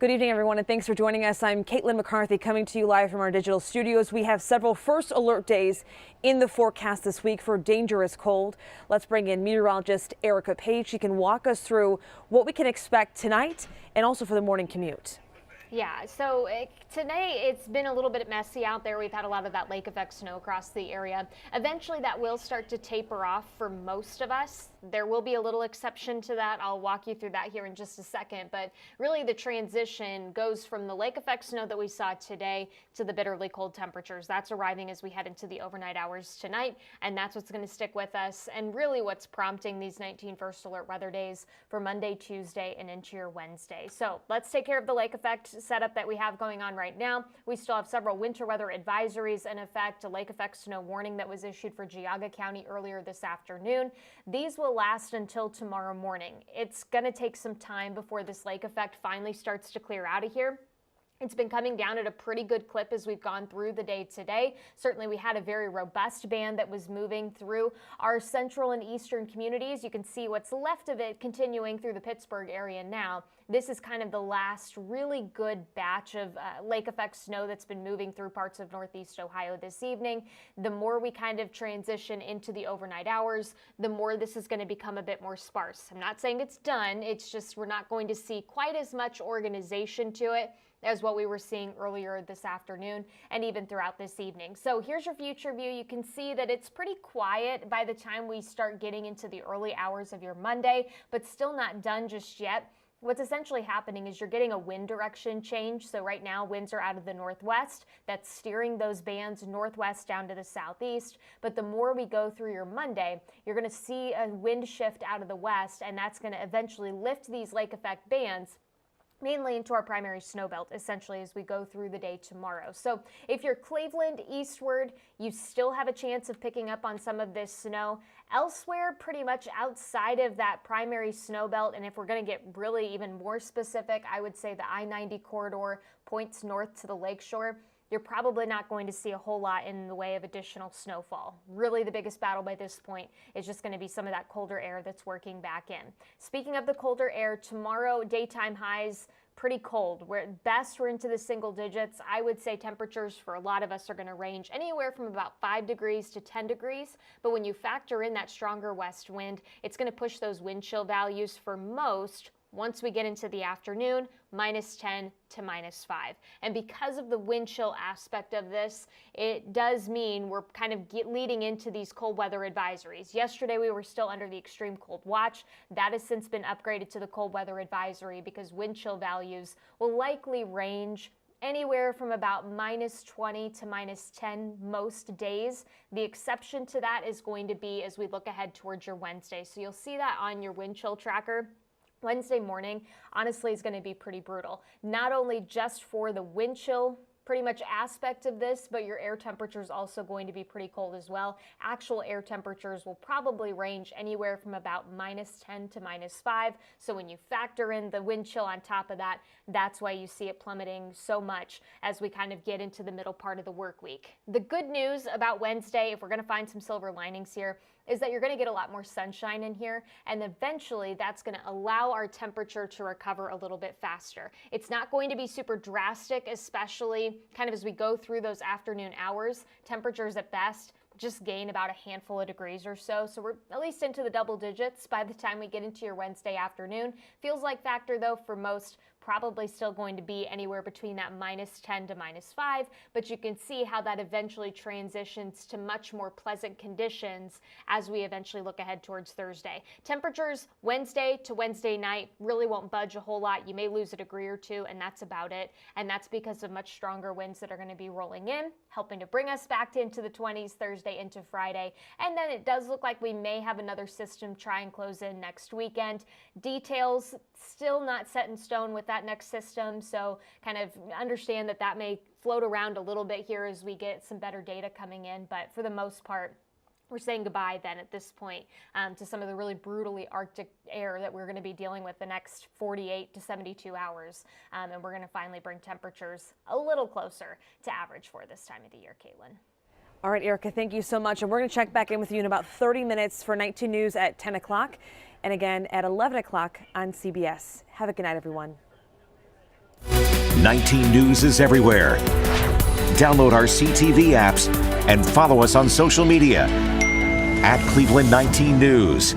Good evening, everyone, and thanks for joining us. I'm Caitlin McCarthy coming to you live from our digital studios. We have several first alert days in the forecast this week for dangerous cold. Let's bring in meteorologist Erica Page. She can walk us through what we can expect tonight and also for the morning commute. Yeah, so today it's been a little bit messy out there. We've had a lot of that lake effect snow across the area. Eventually that will start to taper off for most of us. There will be a little exception to that. I'll walk you through that here in just a second. But really the transition goes from the lake effect snow that we saw today to the bitterly cold temperatures. That's arriving as we head into the overnight hours tonight. And that's what's going to stick with us and really what's prompting these 19 first alert weather days for Monday, Tuesday, and into your Wednesday. So let's take care of the lake effect setup that we have going on right now. We still have several winter weather advisories in effect, a lake effect snow warning that was issued for Geauga County earlier this afternoon. These will last until tomorrow morning. It's going to take some time before this lake effect finally starts to clear out of here. It's been coming down at a pretty good clip as we've gone through the day today. Certainly we had a very robust band that was moving through our central and eastern communities. You can see what's left of it continuing through the Pittsburgh area now. This is kind of the last really good batch of lake effect snow that's been moving through parts of northeast Ohio this evening. The more we kind of transition into the overnight hours, the more this is going to become a bit more sparse. I'm not saying it's done. It's just we're not going to see quite as much organization to it as what we were seeing earlier this afternoon and even throughout this evening. So here's your future view. You can see that it's pretty quiet by the time we start getting into the early hours of your Monday, but still not done just yet. What's essentially happening is you're getting a wind direction change. So right now winds are out of the northwest. That's steering those bands northwest down to the southeast. But the more we go through your Monday, you're going to see a wind shift out of the west, and that's going to eventually lift these lake effect bands mainly into our primary snow belt, essentially, as we go through the day tomorrow. So if you're Cleveland eastward, you still have a chance of picking up on some of this snow. Elsewhere, pretty much outside of that primary snow belt, and if we're going to get really even more specific, I would say the I-90 corridor points north to the lakeshore. You're probably not going to see a whole lot in the way of additional snowfall. Really, the biggest battle by this point is just going to be some of that colder air that's working back in. Speaking of the colder air, tomorrow daytime highs pretty cold. We're at best we're into the single digits. I would say temperatures for a lot of us are going to range anywhere from about 5 degrees to 10 degrees. But when you factor in that stronger west wind, it's going to push those wind chill values for most once we get into the afternoon, -10 to -5. And because of the wind chill aspect of this, it does mean we're kind of leading into these cold weather advisories. Yesterday, we were still under the extreme cold watch. That has since been upgraded to the cold weather advisory because wind chill values will likely range anywhere from about -20 to -10 most days. The exception to that is going to be as we look ahead towards your Wednesday. So you'll see that on your wind chill tracker. Wednesday morning, honestly, is going to be pretty brutal. Not only just for the wind chill pretty much aspect of this, but your air temperature is also going to be pretty cold as well. Actual air temperatures will probably range anywhere from about -10 to -5. So when you factor in the wind chill on top of that, that's why you see it plummeting so much as we kind of get into the middle part of the work week. The good news about Wednesday, if we're going to find some silver linings here, is that you're going to get a lot more sunshine in here, and eventually that's going to allow our temperature to recover a little bit faster. It's not going to be super drastic, especially kind of as we go through those afternoon hours. Temperatures at best just gain about a handful of degrees or so. So we're at least into the double digits by the time we get into your Wednesday afternoon. Feels like factor though for most, probably still going to be anywhere between that -10 to -5, but you can see how that eventually transitions to much more pleasant conditions as we eventually look ahead towards Thursday. Temperatures Wednesday to Wednesday night really won't budge a whole lot. You may lose a degree or two, and that's about it. And that's because of much stronger winds that are going to be rolling in, helping to bring us back into the 20s Thursday into Friday. And then it does look like we may have another system try and close in next weekend. Details still not set in stone with that next system, so kind of understand that that may float around a little bit here as we get some better data coming in, but for the most part, we're saying goodbye then at this point to some of the really brutally Arctic air that we're going to be dealing with the next 48 to 72 hours, and we're going to finally bring temperatures a little closer to average for this time of the year, Caitlin. All right, Erica, thank you so much. And we're going to check back in with you in about 30 minutes for Night 2 News at 10 o'clock and again at 11 o'clock on CBS. Have a good night, everyone. 19 News is everywhere. Download our CTV apps and follow us on social media at Cleveland 19 News.